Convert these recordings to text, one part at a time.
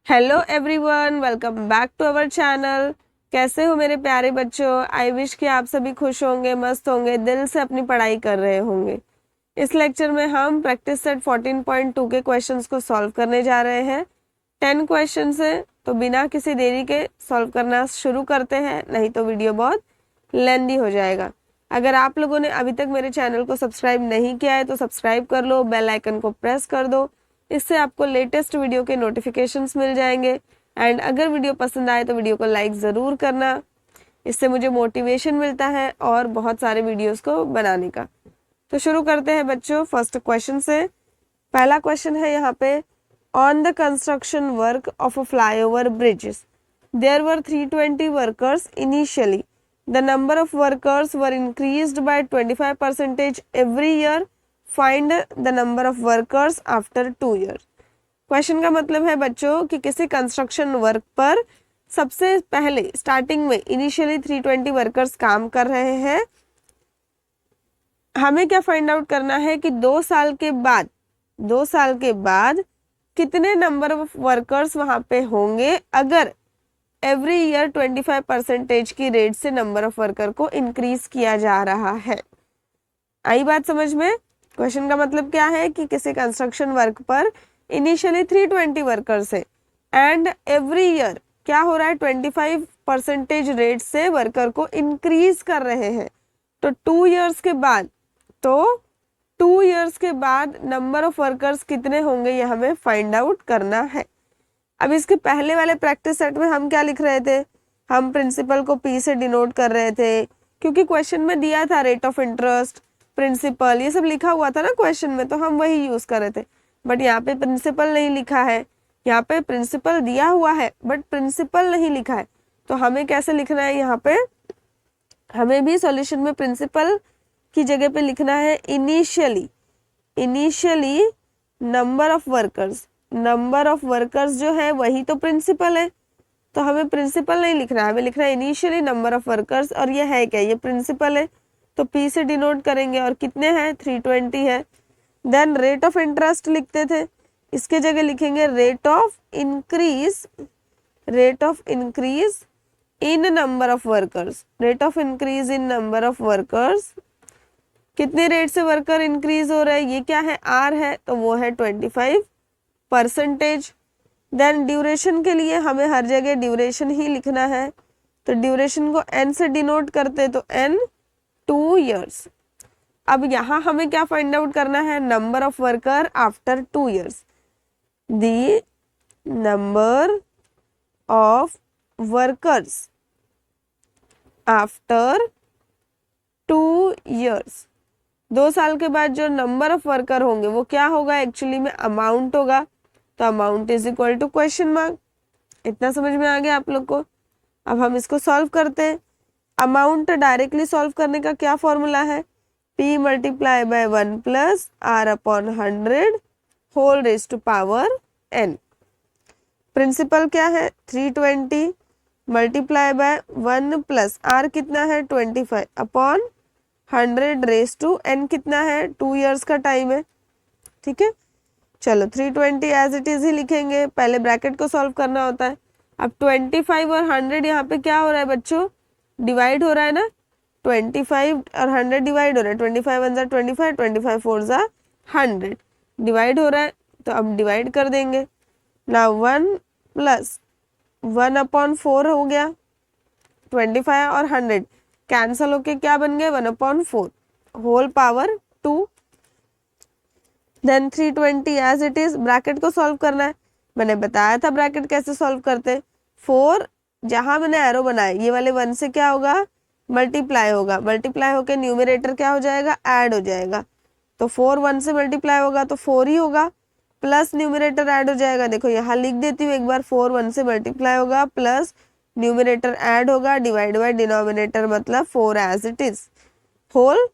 Hello everyone, welcome back to our channel. कैसे हो मेरे प्यारे बच्चों? आई विश कि आप सभी खुश होंगे, मस्त होंगे, दिल से अपनी पढ़ाई कर रहे होंगे। इस लेक्चर में हम प्रैक्टिस सेट 14.2 के क्वेश्चंस को सॉल्व करने जा रहे हैं। 10 क्वेश्चंस है, तो बिना किसी देरी के सॉल्व करना शुरू करते हैं, नहीं तो वीडियो बहुत लेंदी हो जाएगा। अगर आप लोगों ने अभी तक मेरे चैनल को सब्सक्राइब नहीं किया है तो सब्सक्राइब कर लो, बेल आइकन को प्रेस कर दो, इससे आपको लेटेस्ट वीडियो के नोटिफिकेशंस मिल जाएंगे। एंड अगर वीडियो पसंद आए तो वीडियो को लाइक ज़रूर करना, इससे मुझे मोटिवेशन मिलता है और बहुत सारे वीडियोस को बनाने का। तो शुरू करते हैं बच्चों फर्स्ट क्वेश्चन से। पहला क्वेश्चन है यहाँ पे, on the construction work of a flyover bridges there were 320 workers initially, the number of workers were increased by 25% every year, find the number of workers after 2 year. Question का मतलब है बच्चों कि किसी कंस्ट्रक्शन वर्क पर सबसे पहले starting में इनिशियली 320 वर्कर्स काम कर रहे हैं। हमें क्या फाइंड आउट करना है कि 2 साल के बाद कितने नंबर ऑफ वर्कर्स वहां पे होंगे अगर एवरी ईयर 25% की रेट से नंबर ऑफ वर्कर को इंक्रीज किया जा रहा है। आई बात समझ में? क्वेश्चन का मतलब क्या है कि किसी कंस्ट्रक्शन वर्क पर इनिशियली 320 वर्कर्स है एंड एवरी ईयर क्या हो रहा है, 25% रेट से वर्कर को इंक्रीज कर रहे हैं। तो 2 इयर्स के बाद नंबर ऑफ वर्कर्स कितने होंगे ये हमें फाइंड आउट करना है। अब इसके पहले वाले प्रैक्टिस सेट में हम क्या लिख रहे थे, हम प्रिंसिपल को पी से डिनोट कर रहे थे, क्योंकि क्वेश्चन में दिया था रेट ऑफ इंटरेस्ट, प्रिंसिपल, ये सब लिखा हुआ था ना क्वेश्चन में, तो हम वही यूज कर रहे थे। बट यहाँ पे प्रिंसिपल नहीं लिखा है, यहाँ पे प्रिंसिपल दिया हुआ है बट प्रिंसिपल नहीं लिखा है। तो हमें कैसे लिखना है, यहाँ पे हमें भी सॉल्यूशन में प्रिंसिपल की जगह पे लिखना है इनिशियली नंबर ऑफ वर्कर्स जो है वही तो प्रिंसिपल है, तो हमें प्रिंसिपल नहीं लिखना है, हमें लिखना है इनिशियली नंबर ऑफ वर्कर्स। और ये है क्या, ये प्रिंसिपल है तो P से डिनोट करेंगे और कितने हैं, 320 है। देन रेट ऑफ इंटरेस्ट लिखते थे, इसके जगह लिखेंगे rate of increase in number of workers, कितने रेट से वर्कर इंक्रीज हो रहा है, ये क्या है, R है, तो वो है 25%। देन ड्यूरेशन के लिए हमें हर जगह ड्यूरेशन ही लिखना है, तो ड्यूरेशन को N से डिनोट करते तो N 2 इयर्स। अब यहाँ हमें क्या फाइंड आउट करना है, number of worker after 2 years. The number of workers after 2 years, 2 साल के बाद जो नंबर ऑफ वर्कर होंगे वो क्या होगा, एक्चुअली में अमाउंट होगा, तो amount is equal to question mark. इतना समझ में आ गया आप लोग को? अब हम इसको सॉल्व करते हैं। अमाउंट डायरेक्टली सॉल्व करने का क्या फॉर्मूला है, P multiply by 1 plus R upon 100 whole raise to power N। Principal क्या है, 320 मल्टीप्लाई बाय 1 प्लस R कितना है, 25 अपॉन 100 रेज टू N कितना है, 2 इयर्स का टाइम है। ठीक है, चलो 320 एज इट इज ही लिखेंगे, पहले ब्रैकेट को सॉल्व करना होता है। अब 25 और 100 यहाँ पे क्या हो रहा है बच्चों, डिवाइड हो रहा है ना, 25 और 100 डिवाइड हो रहा है, 25 1 25, 25 4 100 डिवाइड हो रहा है, तो अब डिवाइड कर देंगे ना। 1 प्लस 1 अपॉन 4 हो गया, 25 और 100 कैंसल होके क्या बन गए, 1 upon 4 whole power 2। Then 320 as it is, bracket को सॉल्व करना है, मैंने बताया था ब्रैकेट कैसे सॉल्व करते। 4 जहां मैंने एरो बनाया ये वाले 1 से क्या होगा, मल्टीप्लाई होके न्यूमरेटर क्या हो जाएगा, ऐड हो जाएगा। तो 4 1 से मल्टीप्लाई होगा तो 4 ही होगा, प्लस न्यूमरेटर ऐड हो जाएगा। देखो यहाँ लिख देती हूँ एक बार, 4 1 से मल्टीप्लाई होगा प्लस न्यूमरेटर ऐड होगा, डिवाइड बाय डिनोमिनेटर मतलब 4 as it is whole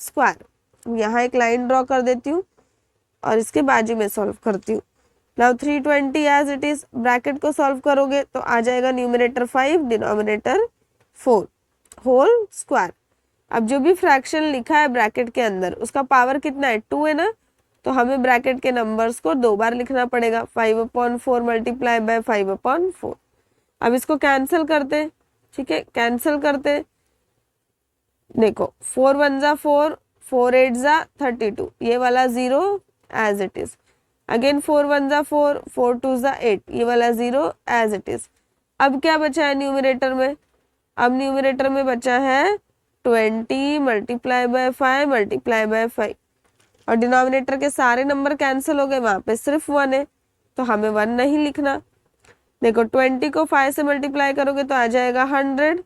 square. यहाँ एक लाइन ड्रॉ कर देती हूँ और इसके बाजू में सॉल्व करती हूँ। Now 320 as it is, bracket को सॉल्व करोगे तो आ जाएगा न्यूमरेटर 5 डिनोमिनेटर 4 होल स्क्वायर। अब जो भी फ्रैक्शन लिखा है ब्रैकेट के अंदर उसका पावर कितना है, 2 है ना, तो हमें ब्रैकेट के नंबर्स को 2 बार लिखना पड़ेगा, 5/4 मल्टीप्लाई बाय 5/4। अब इसको कैंसिल करते, ठीक है, कैंसिल करते। देखो 4 1 जा 4, 4 8 जा 32, ये वाला 0 एज इट इज। अगेन 4 1 जा 4, 4 2 जा 8, ये वाला 0 एज इट इज। अब क्या बचा है न्यूमरेटर में? अब न्यूमरेटर में बचा है 20 मल्टीप्लाई बाय 5 मल्टीप्लाई बाय 5, और डिनोमिनेटर के सारे नंबर कैंसिल हो गए, वहां पे सिर्फ 1 है, तो हमें 1 नहीं लिखना। देखो 20 को 5 से मल्टीप्लाई करोगे तो आ जाएगा 100,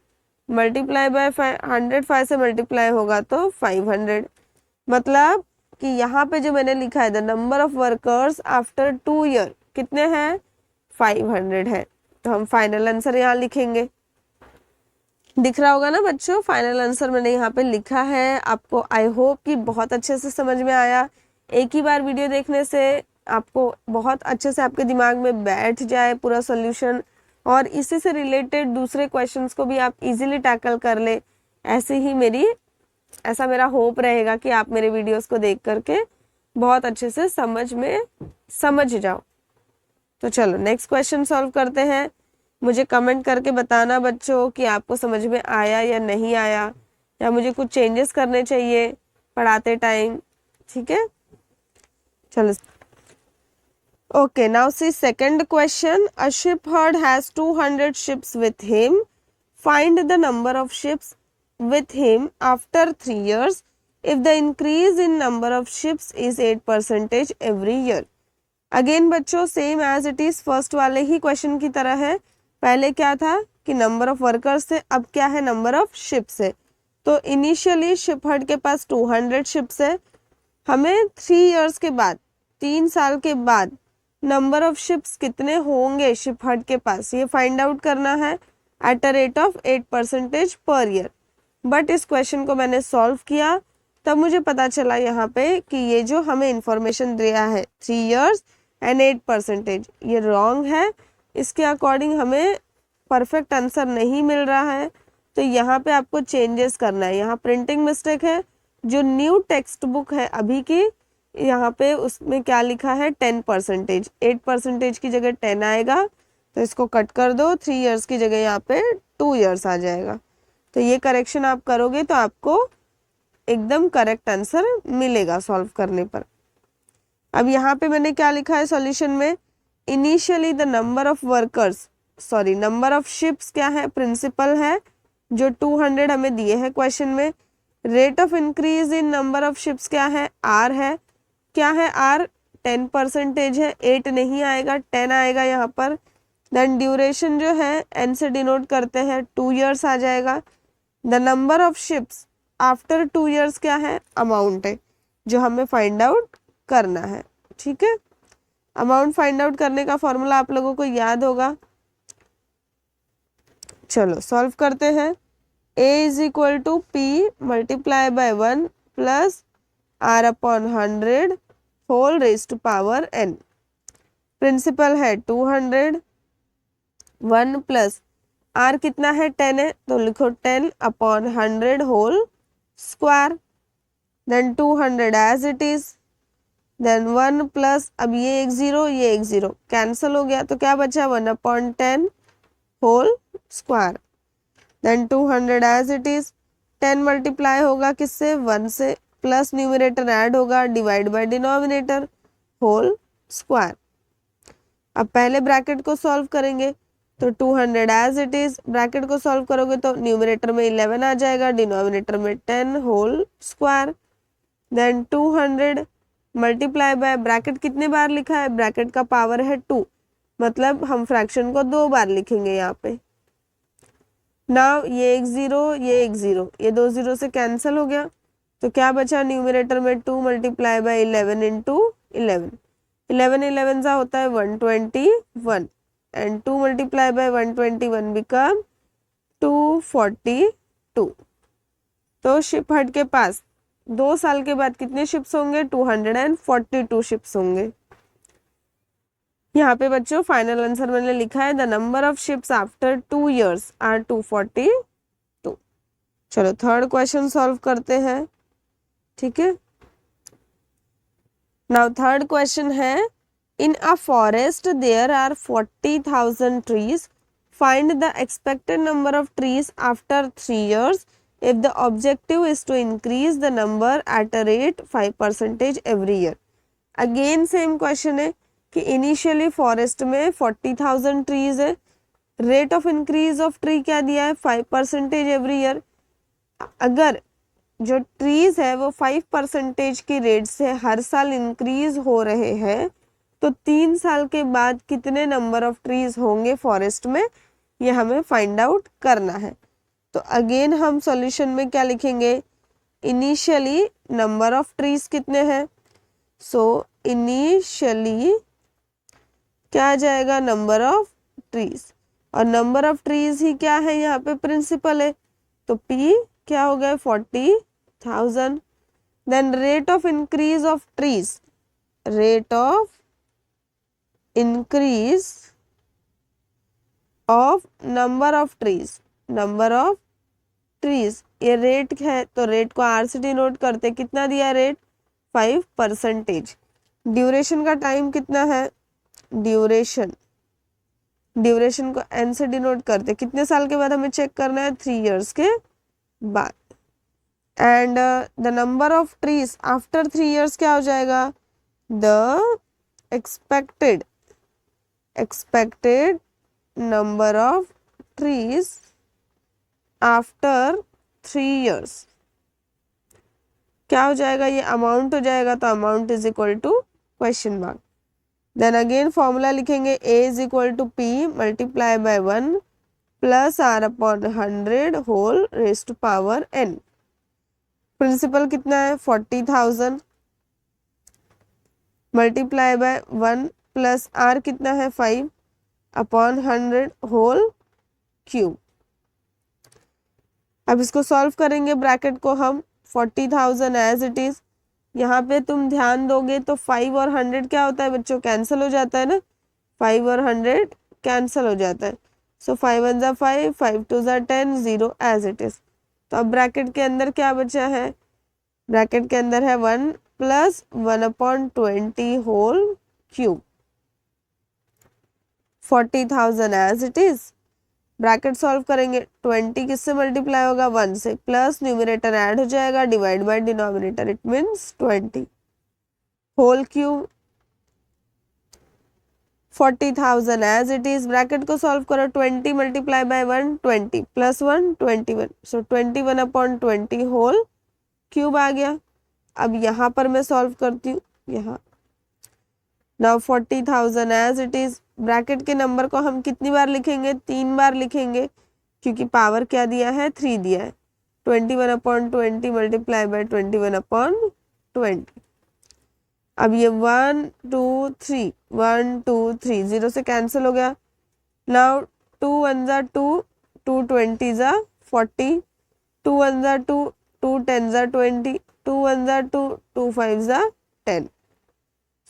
मल्टीप्लाई बाय 100, 5 से मल्टीप्लाई होगा तो 500। मतलब कि यहाँ पे जो मैंने लिखा है the number of workers after 2 year कितने हैं? 500 है। तो हम फाइनल आंसर यहाँ लिखेंगे। दिख रहा होगा ना बच्चों, फाइनल आंसर मैंने यहाँ पे लिखा है। आपको आई होप कि बहुत अच्छे से समझ में आया। एक ही बार वीडियो देखने से आपको बहुत अच्छे से आपके दिमाग में बैठ जाए पूरा सॉल्यूशन, और इसी से रिलेटेड दूसरे क्वेश्चंस को भी आप इजीली टैकल कर ले। ऐसा मेरा होप रहेगा कि आप मेरे वीडियोस को देख करके बहुत अच्छे से समझ जाओ। तो चलो नेक्स्ट क्वेश्चन सॉल्व करते हैं। मुझे कमेंट करके बताना बच्चों कि आपको समझ में आया या नहीं आया, या मुझे कुछ चेंजेस करने चाहिए पढ़ाते टाइम, ठीक है। चलो okay, now see second question. A ship heard has 200 ships with him. Find the number of ships with him after 3 years if the increase in number of ships is 8% every year. Again बच्चों same as it is first वाले ही question की तरह है। पहले क्या था कि नंबर ऑफ वर्कर्स थे, अब क्या है नंबर ऑफ शिप्स है। तो इनिशियली शिप हर्ड के पास 200 शिप्स है। हमें 3 इयर्स के बाद, 3 साल के बाद नंबर ऑफ शिप्स कितने होंगे शिप हर्ड के पास, ये फाइंड आउट करना है at a rate of 8% per year. But इस क्वेश्चन को मैंने सॉल्व किया तब मुझे पता चला यहाँ पे कि ये जो हमें इंफॉर्मेशन दिया है 3 इयर्स एंड 8%, ये रॉन्ग है। इसके अकॉर्डिंग हमें परफेक्ट आंसर नहीं मिल रहा है। तो यहाँ पे आपको चेंजेस करना है। यहाँ प्रिंटिंग मिस्टेक है। जो न्यू टेक्स्ट बुक है अभी की, यहाँ पे उसमें क्या लिखा है 10%, 8% की जगह 10 आएगा, तो इसको कट कर दो। 3 इयर्स की जगह यहाँ पे 2 इयर्स आ जाएगा। तो ये करेक्शन आप करोगे तो आपको एकदम करेक्ट आंसर मिलेगा सॉल्व करने पर। अब यहाँ पे मैंने क्या लिखा है सॉल्यूशन में, initially the number of workers, sorry number of ships क्या है, प्रिंसिपल है जो 200 हमें दिए हैं क्वेश्चन में। Rate of increase in number of ships क्या है, आर है। क्या है आर, 10% है, 8 नहीं आएगा 10 आएगा यहाँ पर। देन ड्यूरेशन जो है एन से डिनोट करते हैं, 2 इयर्स आ जाएगा। The number of ships after 2 years क्या है, अमाउंट है जो हमें फाइंड आउट करना है, ठीक है। अमाउंट फाइंड आउट करने का फॉर्मूला आप लोगों को याद होगा। चलो सॉल्व करते हैं। a is equal to P multiply by 1 plus r upon 100 whole raise to power n। Principal है 200, 1 प्लस r कितना है 10 है, तो लिखो 10 upon 100 whole square. Then 200 as it is. Then 1 plus, अब ये एक 0 ये एक 0 कैंसिल हो गया, तो क्या बचा 1 upon 10 whole square. Then 200 as it is. 10 multiply होगा किससे, 1 से, प्लस न्यूमरेटर ऐड होगा, divide by denominator whole square. अब पहले ब्रैकेट को सॉल्व करेंगे तो 200 एज इट इज, ब्रैकेट को सॉल्व करोगे तो न्यूमरेटर में 11 आ जाएगा, डिनोमिनेटर में 10 whole square. Then 200 multiply by, bracket कितने बार लिखा है, ब्रैकेट का पावर है 2, मतलब हम फ्रैक्शन को 2 बार लिखेंगे यहाँ पे। नाउ ये एक 0 ये एक 0, ये 2 0 से कैंसिल हो गया, तो क्या बचा न्यूमरेटर में 2 मल्टीप्लाई बाय 11 इंटू 11, 11 11 सा होता है 121, एंड 2 मल्टीप्लाई बाय 121 बिकम 242। तो शिप हर्ड के पास 2 साल के बाद कितने शिप्स होंगे, 242 शिप्स होंगे। यहाँ पे बच्चों फाइनल आंसर मैंने लिखा है the number of ships after 2 years are 242। चलो थर्ड क्वेश्चन सॉल्व करते हैं, ठीक है। नाउ थर्ड क्वेश्चन है, in a forest there are 40,000 trees, find the expected number of trees after 3 years if the objective is to increase the number at a rate 5% every year. Again same question है कि initially forest में 40,000 trees है, rate of increase of tree क्या दिया है 5% every year. अगर जो trees है वो 5% की रेट से हर साल इंक्रीज हो रहे हैं तो 3 साल के बाद कितने नंबर ऑफ ट्रीज होंगे फॉरेस्ट में, ये हमें फाइंड आउट करना है। तो अगेन हम सॉल्यूशन में क्या लिखेंगे, इनिशियली नंबर ऑफ ट्रीज कितने हैं, सो इनिशियली क्या आ जाएगा नंबर ऑफ ट्रीज, और नंबर ऑफ ट्रीज ही क्या है यहाँ पे प्रिंसिपल है, तो P क्या हो गया 40,000। Then rate of increase of trees, rate of increase of number of trees, number of trees, ये रेट है तो रेट को R से डिनोट करते, कितना दिया रेट 5%। ड्यूरेशन का टाइम कितना है, ड्यूरेशन, ड्यूरेशन को N से डिनोट करते, कितने साल के बाद हमें चेक करना है 3 years के बाद। And the number of trees after 3 years क्या हो जाएगा, the expected number of trees after 3 years क्या हो जाएगा, ये अमाउंट हो जाएगा, तो amount is equal to question mark. Then again formula लिखेंगे, A is equal to P multiply by 1 plus R upon 100 whole raised to power N। Principal कितना है 40,000 मल्टीप्लाई बाय 1 प्लस R कितना है 5 अपॉन 100 होल क्यूब। अब इसको solve करेंगे, bracket को हम 40,000 एज इट इज, यहाँ पे तुम ध्यान दोगे तो 5 और 100 क्या होता है बच्चों, कैंसिल हो जाता है ना, 5 और 100 कैंसिल हो जाता है, सो 5 1 जा 5, 5 2 जा 10, 0 एज इट इज। तो अब ब्रैकेट के अंदर क्या बचा है, ब्रैकेट के अंदर है 1 plus 1 upon 20 whole cube, 40,000 as it is. Bracket solve करेंगे, 20 किससे मल्टीप्लाई होगा 1 से, प्लस न्यूमरेटर ऐड हो जाएगा, divide by denominator, it means 20 whole cube, 40,000 as it is. Bracket को सॉल्व करो, 20 मल्टीप्लाई बाय 1 20 प्लस 1 21, सो 21 अपॉन 20 होल क्यूब आ गया। अब यहाँ पर मैं सॉल्व करती हूँ, यहाँ now 40,000 as it is. Bracket के नंबर को हम कितनी बार लिखेंगे, 3 बार लिखेंगे, क्योंकि पावर क्या दिया है 3 दिया है। 21 अपॉन 20 मल्टीप्लाई बाय 21 अपॉन 20। अब ये 1 2 3 1 2 3 0 से कैंसिल हो गया। नाउ 2 1 जा 2, 2 20 जा 40, 2 1 जा 2, 2 10 जा 20, 2 1 जा 2, 2 5 जा 10।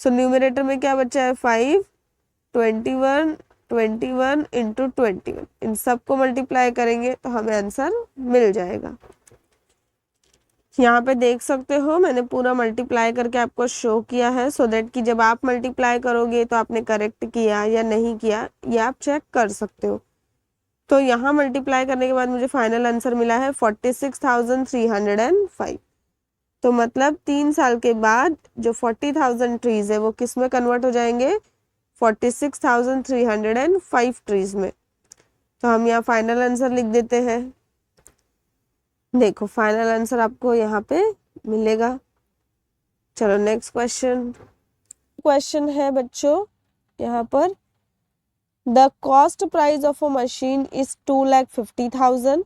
सो न्यूमरेटर में क्या बचा है 5, 21 21 इंटू 21, इन सबको मल्टीप्लाई करेंगे तो हमें आंसर मिल जाएगा। यहाँ पे देख सकते हो मैंने पूरा मल्टीप्लाई करके आपको शो किया है, सो दैट कि जब आप मल्टीप्लाई करोगे तो आपने करेक्ट किया या नहीं किया ये आप चेक कर सकते हो। तो यहाँ मल्टीप्लाई करने के बाद मुझे फाइनल आंसर मिला है 46,305। तो मतलब 3 साल के बाद जो 40,000 ट्रीज है वो किस में कन्वर्ट हो जाएंगे, 46,305 ट्रीज में। तो हम यहाँ फाइनल आंसर लिख देते हैं। देखो फाइनल आंसर आपको यहाँ पे मिलेगा। चलो नेक्स्ट क्वेश्चन है बच्चों यहाँ पर, the cost price of a machine is 2,50,000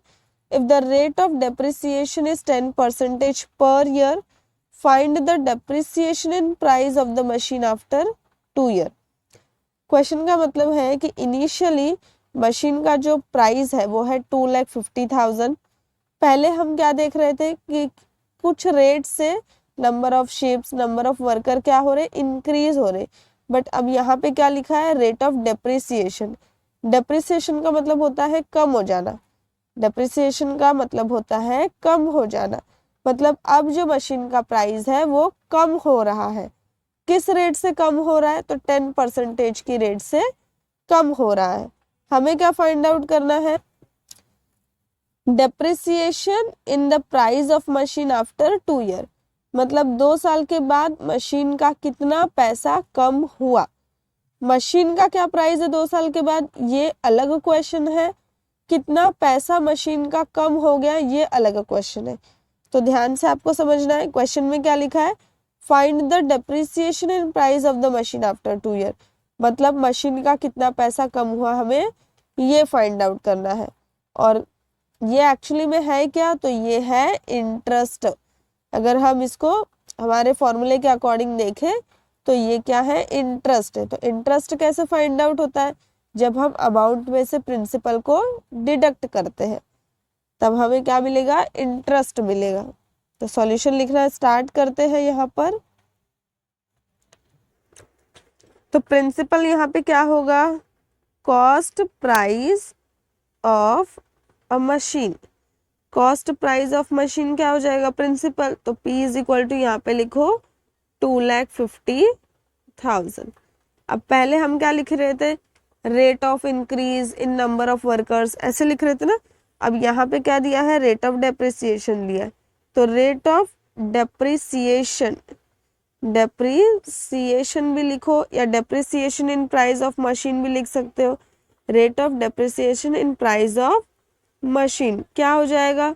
if the rate of depreciation is 10% per year, find the depreciation in price of the machine after 2 year। Question का मतलब है कि इनिशियली मशीन का जो प्राइस है वो है 2,50,000। पहले हम क्या देख रहे थे कि कुछ रेट से number of ships, number of worker क्या हो रहे, इंक्रीज हो रहे। बट अब यहाँ पे क्या लिखा है, रेट ऑफ डेप्रिसिएशन। डेप्रिसिएशन का मतलब होता है कम हो जाना, डेप्रिसिएशन का मतलब होता है कम हो जाना। मतलब अब जो मशीन का प्राइस है वो कम हो रहा है। किस रेट से कम हो रहा है, तो 10% की रेट से कम हो रहा है। हमें क्या फाइंड आउट करना है, depreciation in the price of machine after 2 year, मतलब 2 साल के बाद मशीन का कितना पैसा कम हुआ। मशीन का क्या प्राइस है 2 साल के बाद, ये अलग क्वेश्चन है। कितना पैसा मशीन का कम हो गया, ये अलग क्वेश्चन है। तो ध्यान से आपको समझना है, क्वेश्चन में क्या लिखा है, find the depreciation in price of the machine after 2 year, मतलब मशीन का कितना पैसा कम हुआ, हमें ये फाइंड आउट करना है। और ये एक्चुअली में है क्या, तो ये है इंटरेस्ट। अगर हम इसको हमारे फॉर्मूले के अकॉर्डिंग देखें तो ये क्या है, इंटरेस्ट है। तो इंटरेस्ट कैसे फाइंड आउट होता है, जब हम अमाउंट में से प्रिंसिपल को डिडक्ट करते हैं तब हमें क्या मिलेगा, इंटरेस्ट मिलेगा। तो सॉल्यूशन लिखना स्टार्ट करते हैं यहाँ पर। तो प्रिंसिपल यहाँ पे क्या होगा, cost price of a machine. Cost price of machine क्या हो जाएगा, प्रिंसिपल। तो P इज इक्वल टू यहाँ पे लिखो 2,50,000। अब पहले हम क्या लिख रहे थे, rate of increase in number of workers, ऐसे लिख रहे थे ना। अब यहाँ पे क्या दिया है, रेट ऑफ डेप्रिसिएशन दिया है। तो रेट ऑफ डेप्रिसिएशन, डेप्रिसिएशन भी लिखो या depreciation in price of machine भी लिख सकते हो। Rate of depreciation in price of machine क्या हो जाएगा,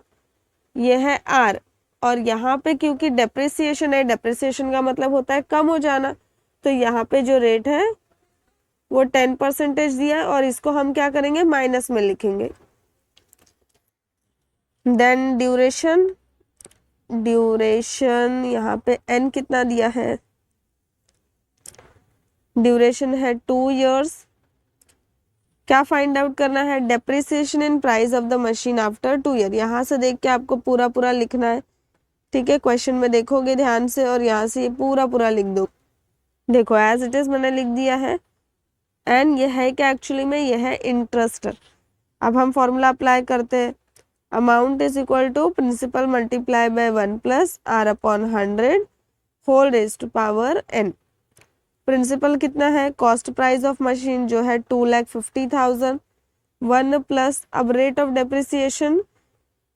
ये है R। और यहाँ पे क्योंकि डेप्रिसिएशन है, डेप्रिसिएशन का मतलब होता है कम हो जाना, तो यहाँ पे जो रेट है वो 10% दिया है और इसको हम क्या करेंगे, माइनस में लिखेंगे। देन ड्यूरेशन, ड्यूरेशन यहाँ पे n कितना दिया है, ड्यूरेशन है 2 years। क्या फाइंड आउट करना है, depreciation in price of the machine after 2 year. यहाँ से देख के आपको पूरा पूरा लिखना है, ठीक है। क्वेश्चन में देखोगे ध्यान से और यहाँ से ये पूरा पूरा लिख दो। देखो एज इट इज मैंने लिख दिया है। एंड ये है क्या, एक्चुअली में ये है इंटरेस्ट। अब हम फॉर्मूला अप्लाई करते हैं, amount is equal to principal multiply by 1 plus R upon 100 whole raise to power n। Principal कितना है, कॉस्ट प्राइस ऑफ मशीन जो है 2,50,000, 1 प्लस, अब रेट ऑफ डेप्रिसिएशन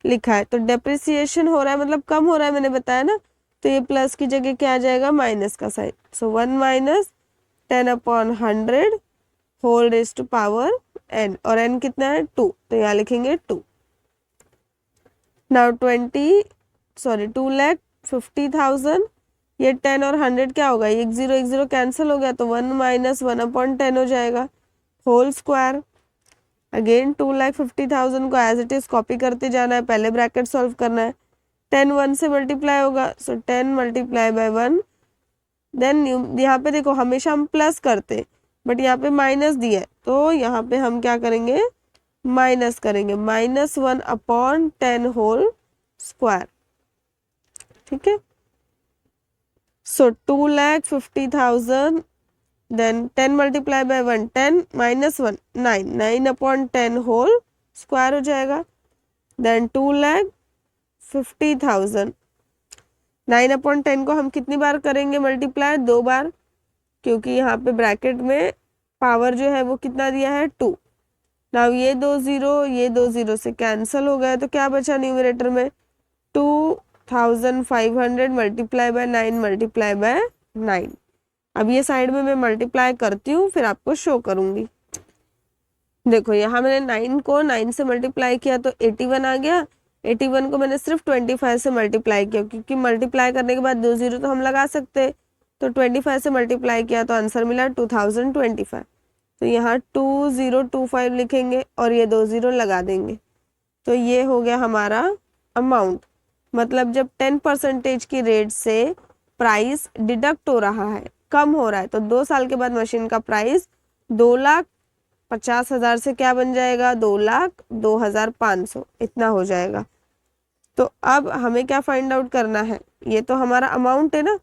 लिखा है, तो डेप्रिसिएशन हो रहा है मतलब कम हो रहा है, मैंने बताया ना। तो ये प्लस की जगह क्या आ जाएगा, माइनस का sign. So 1 minus 10 upon 100 whole raise to power n, और n कितना है 2, तो यहाँ लिखेंगे 2। नाउ 2,50,000, ये 10 और 100 क्या होगा, एक जीरो कैंसिल हो गया, तो 1 माइनस 1 अपॉन 10 हो जाएगा होल स्क्वायर। अगेन 2,50,000 को एज इट इज कॉपी करते जाना है, पहले ब्रैकेट सॉल्व करना है। 10 1 से मल्टीप्लाई होगा, सो 10 मल्टीप्लाई बाय 1। देन यहाँ पे देखो हमेशा हम प्लस करते, बट यहाँ पे माइनस दिया है, तो यहाँ पे हम क्या करेंगे, माइनस करेंगे, -1 अपॉन 10 होल स्क्वायर, ठीक है। So 2,50,000, then 10 multiply by 1 10 minus 1 9, 9 upon 10 whole square हो जाएगा। देन 2,50,000, 9 अपॉन 10 को हम कितनी बार करेंगे मल्टीप्लाई, 2 बार, क्योंकि यहाँ पे ब्रैकेट में पावर जो है वो कितना दिया है 2। नाउ ये 2 0 से कैंसिल हो गया, तो क्या बचा न्यूमरेटर में, 2,500 मल्टीप्लाई बाय 9 मल्टीप्लाई बाय 9। अब ये साइड में मैं मल्टीप्लाई करती हूँ, फिर आपको शो करूंगी। देखो यहाँ मैंने 9 को 9 से मल्टीप्लाई किया तो 81 आ गया। 81 को मैंने सिर्फ 25 से मल्टीप्लाई किया, क्योंकि मल्टीप्लाई करने के बाद 2 0 तो हम लगा सकते, तो 25 से मल्टीप्लाई किया तो आंसर मिला 2025। तो यहाँ 2025 लिखेंगे और ये 2 0 लगा देंगे, तो ये हो गया हमारा अमाउंट। मतलब जब 10% की रेट से प्राइस डिडक्ट हो रहा है, कम हो रहा है, तो 2 साल के बाद मशीन का प्राइस 2,50,000 से क्या बन जाएगा, 2,02,500 इतना हो जाएगा। तो अब हमें क्या फाइंड आउट करना है, ये तो हमारा अमाउंट है ना,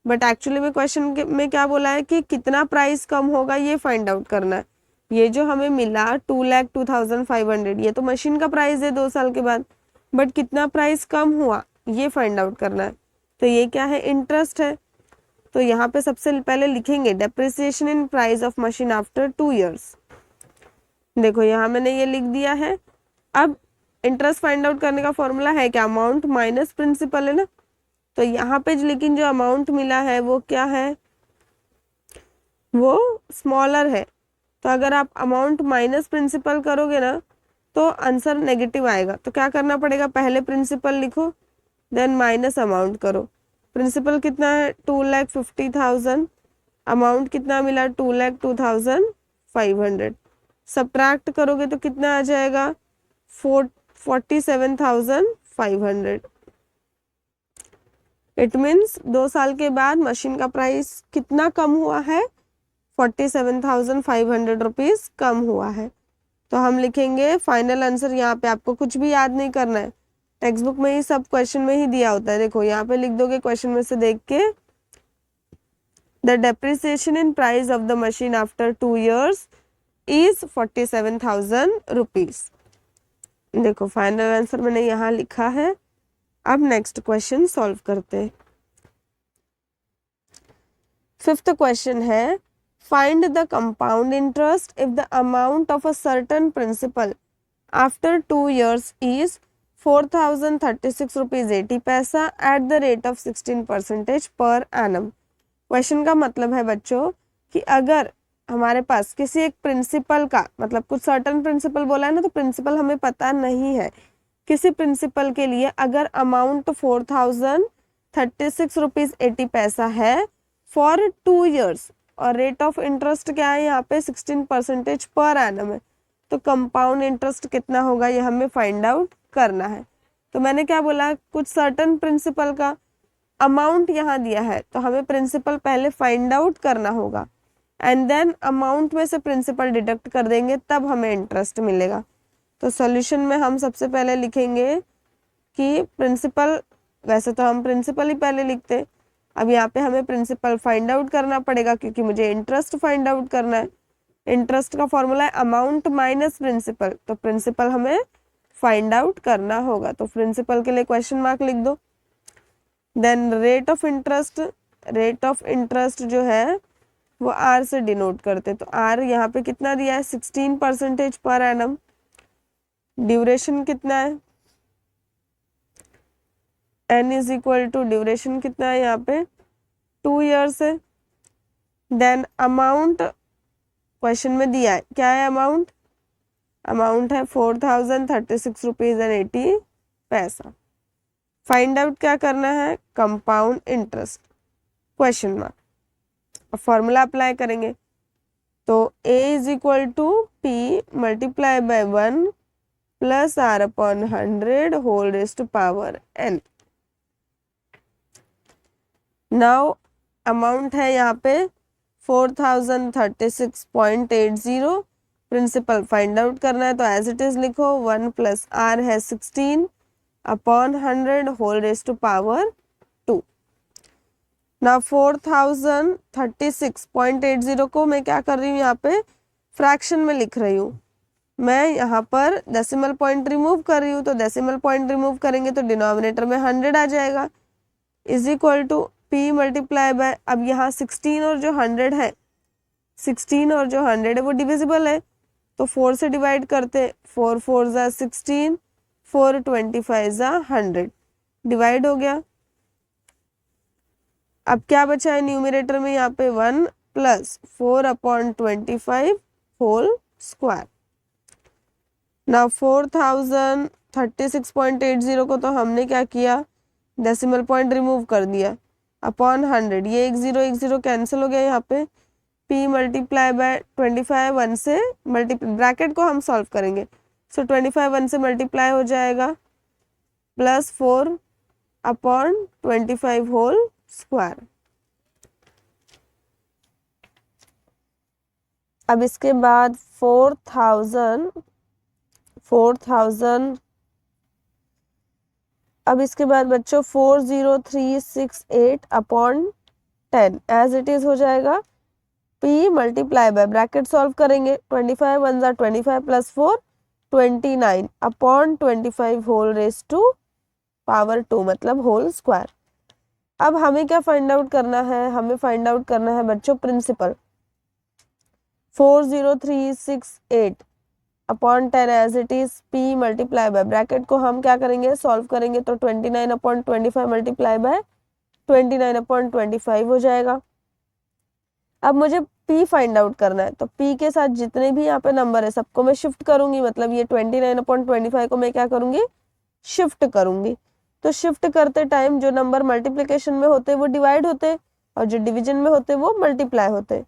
बट एक्चुअली में क्वेश्चन में क्या बोला है कि कितना प्राइस कम होगा ये फाइंड आउट करना है। ये जो हमें मिला 2,02,500, ये तो मशीन का प्राइस है 2 साल के बाद, बट कितना प्राइस कम हुआ ये फाइंड आउट करना है। तो ये क्या है, इंटरेस्ट है। तो यहाँ पे सबसे पहले लिखेंगे depreciation in price of machine after 2 years। देखो यहाँ मैंने ये लिख दिया है। अब इंटरेस्ट फाइंड आउट करने का फॉर्मूला है क्या, अमाउंट माइनस प्रिंसिपल है ना। तो यहाँ पे लेकिन जो अमाउंट मिला है वो क्या है, वो स्मॉलर है। तो अगर आप अमाउंट माइनस प्रिंसिपल करोगे ना तो आंसर नेगेटिव आएगा। तो क्या करना पड़ेगा, पहले प्रिंसिपल लिखो देन माइनस अमाउंट करो। प्रिंसिपल कितना है 2,50,000, अमाउंट कितना मिला 2,02,500। सब्ट्रैक्ट करोगे तो कितना आ जाएगा 47,500। इट मीन्स 2 साल के बाद मशीन का प्राइस कितना कम हुआ है, 47,500 रुपीज कम हुआ है। तो हम लिखेंगे फाइनल आंसर। यहाँ पे आपको कुछ भी याद नहीं करना है, टेक्स्ट बुक में ही सब क्वेश्चन में ही दिया होता है। देखो यहाँ पे लिख दोगे क्वेश्चन में से देख के, the depreciation in price of the machine after 2 years is 47,000 rupees. देखो फाइनल आंसर मैंने यहाँ लिखा है। अब नेक्स्ट क्वेश्चन सॉल्व करते हैं। 5th क्वेश्चन है, find the compound interest if the amount of a certain principal after 2 years is 4,036 rupees 80 paisa at the rate of 16% per annum. Question का मतलब है बच्चों कि अगर हमारे पास किसी एक प्रिंसिपल का, मतलब कुछ सर्टेन प्रिंसिपल बोला है ना, तो प्रिंसिपल हमें पता नहीं है। किसी प्रिंसिपल के लिए अगर अमाउंट 4,036 रुपीज 80 पैसा है फॉर 2 years और रेट ऑफ इंटरेस्ट क्या है यहाँ पे 16% पर एनम है, तो कंपाउंड इंटरेस्ट कितना होगा ये हमें फाइंड आउट करना है। तो मैंने क्या बोला, कुछ सर्टेन प्रिंसिपल का अमाउंट यहाँ दिया है तो हमें प्रिंसिपल पहले फाइंड आउट करना होगा एंड देन अमाउंट में से प्रिंसिपल डिडक्ट कर देंगे, तब हमें इंटरेस्ट मिलेगा। तो सॉल्यूशन में हम सबसे पहले लिखेंगे कि प्रिंसिपल, वैसे तो हम प्रिंसिपल ही पहले लिखते, अब यहाँ पे हमें प्रिंसिपल फाइंड आउट करना पड़ेगा क्योंकि मुझे इंटरेस्ट फाइंड आउट करना है। इंटरेस्ट का फॉर्मूला है अमाउंट माइनस प्रिंसिपल, तो प्रिंसिपल हमें फाइंड आउट करना होगा। तो प्रिंसिपल के लिए क्वेश्चन मार्क लिख दो। Then rate of interest, rate of interest जो है वो आर से डिनोट करते, तो आर यहाँ पे कितना दिया है 16% पर एनम। ड्यूरेशन कितना है, N is equal to duration कितना है यहाँ पे 2 years है। देन अमाउंट क्वेश्चन में दिया है, क्या है अमाउंट, अमाउंट है 4,036 रुपीज एंड 80 पैसा। फाइंड आउट क्या करना है, compound interest question mark. Formula apply करेंगे तो a is equal to p multiply by 1 plus r upon 100 whole raise to power n। Now amount है यहाँ पे 4,036.80, प्रिंसिपल फाइंड आउट करना है तो एज इट इज लिखो 1 प्लस r है 16 upon 100 whole raise to power 2। ना 4,036.80 को मैं क्या कर रही हूँ, यहाँ पे फ्रैक्शन में लिख रही हूँ। मैं यहाँ पर डेसिमल पॉइंट रिमूव कर रही हूँ, तो डेसिमल पॉइंट रिमूव करेंगे तो डिनोमिनेटर में 100 आ जाएगा, is equal to p multiply by, अब यहाँ 16 और जो 100 है, 16 और जो 100 है वो डिविजिबल है, तो 4 से डिवाइड करते, 4 4 ज़ा 16, 4 25 ज़ा 100, डिवाइड हो गया। अब क्या बचा है न्यूमरेटर में, यहाँ पे 1 प्लस 4 अपॉन 25 होल स्क्वायर। ना 4,036.80 को तो हमने क्या किया, डेसिमल पॉइंट रिमूव कर दिया, अपॉन 100, ये एक जीरो कैंसिल हो गया। यहाँ पे p मल्टीप्लाई बाय 25 1 से मल्टीप्लाई, ब्रैकेट को हम सॉल्व करेंगे, सो 25 1 से मल्टीप्लाई हो जाएगा प्लस 4 अपॉन 25 होल स्क्वायर। अब इसके बाद 4,000, अब इसके बाद बच्चों 40368 अपॉन 10 एज इट इज हो जाएगा। p multiply by, bracket solve करेंगे, 25 1 ज़ा 25 plus 4 29 upon 25 whole raise to power 2 मतलब होल स्क्वायर। अब हमें क्या फाइंड आउट करना है, हमें फाइंड आउट करना है बच्चों principal. 40368 upon 10 as it is p multiply by, bracket को हम क्या करेंगे सॉल्व करेंगे तो 29 अपॉन 25 मल्टीप्लाई बाय 29 अपॉन 25 हो जाएगा। अब मुझे p फाइंड आउट करना है, तो p के साथ जितने भी यहाँ पे नंबर है सबको मैं शिफ्ट करूंगी, मतलब ये 29 अपॉन 25 को मैं क्या करूंगी शिफ्ट करूंगी। तो शिफ्ट करते टाइम जो नंबर मल्टीप्लिकेशन में होते वो डिवाइड होते और जो डिवीजन में होते वो मल्टीप्लाई होते।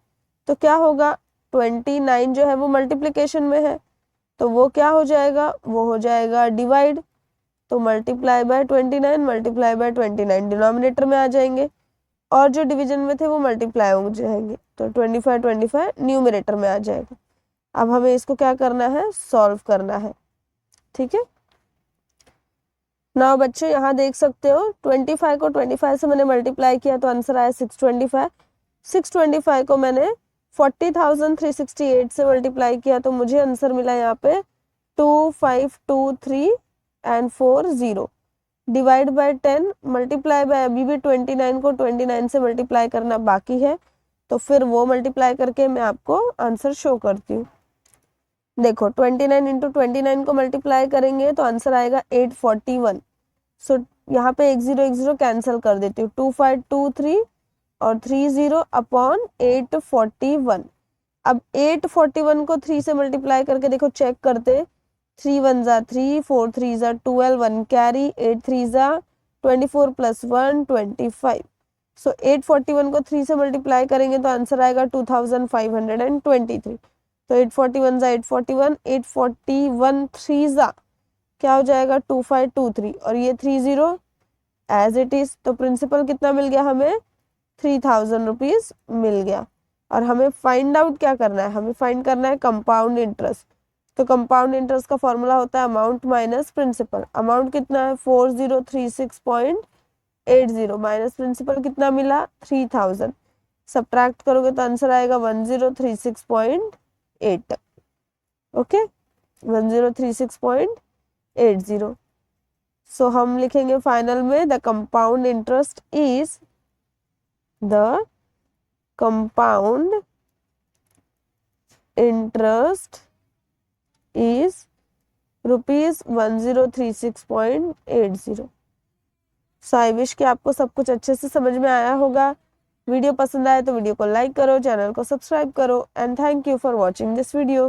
तो क्या होगा 29 जो है वो मल्टीप्लिकेशन में है तो वो क्या हो जाएगा, वो हो जाएगा डिवाइड। तो multiply by 29 multiply by 29 denominator में आ जाएंगे और जो डिवीजन में थे वो मल्टीप्लाई हो जाएंगे तो 25 न्यूमरेटर में आ जाएगा। अब हमें इसको क्या करना है सॉल्व करना है, ठीक है। नाउ बच्चों यहाँ देख सकते हो 25 को 25 से मैंने मल्टीप्लाई किया तो आंसर आया 625। 625 को मैंने 40,368 से मल्टीप्लाई किया तो मुझे आंसर मिला यहाँ पे 2523 and 40। Divide by 10 multiply bye, अभी भी 29 को 29 से मल्टीप्लाई करना बाकी है तो फिर वो मल्टीप्लाई करके मैं आपको आंसर शो करती हूँ। देखो 29 इंटू 29 को मल्टीप्लाई करेंगे तो आंसर आएगा 841। सो यहाँ पे 1 0 कैंसिल कर देती हूँ, 2523 और 30 अपॉन 841। अब 841 को 3 से मल्टीप्लाई करके देखो चेक करते, 3 1 जा 3, 4 3 जा 12, 1 कैरी, 8 3 जा 24 प्लस 1 25। सो 841 को 3 से मल्टीप्लाई करेंगे तो आंसर आएगा 2523। तो 841 जा 841, 841 3 जा क्या हो जाएगा 2523 और ये 30 एज इट इज। तो प्रिंसिपल कितना मिल गया हमें 3000 रुपीज मिल गया। और हमें फाइंड आउट क्या करना है, हमें फाइंड करना है कंपाउंड इंटरेस्ट। तो कंपाउंड इंटरेस्ट का फॉर्मूला होता है अमाउंट माइनस प्रिंसिपल। अमाउंट कितना है 4036.80 माइनस प्रिंसिपल कितना मिला 3000, सब्ट्रैक्ट करोगे तो आंसर आएगा 1036.8। ओके 1036.80। सो हम लिखेंगे फाइनल में the compound interest is ₹1036.80। So I wish कि आपको सब कुछ अच्छे से समझ में आया होगा। वीडियो पसंद आए तो वीडियो को लाइक करो, चैनल को सब्सक्राइब करो and thank you for watching this video.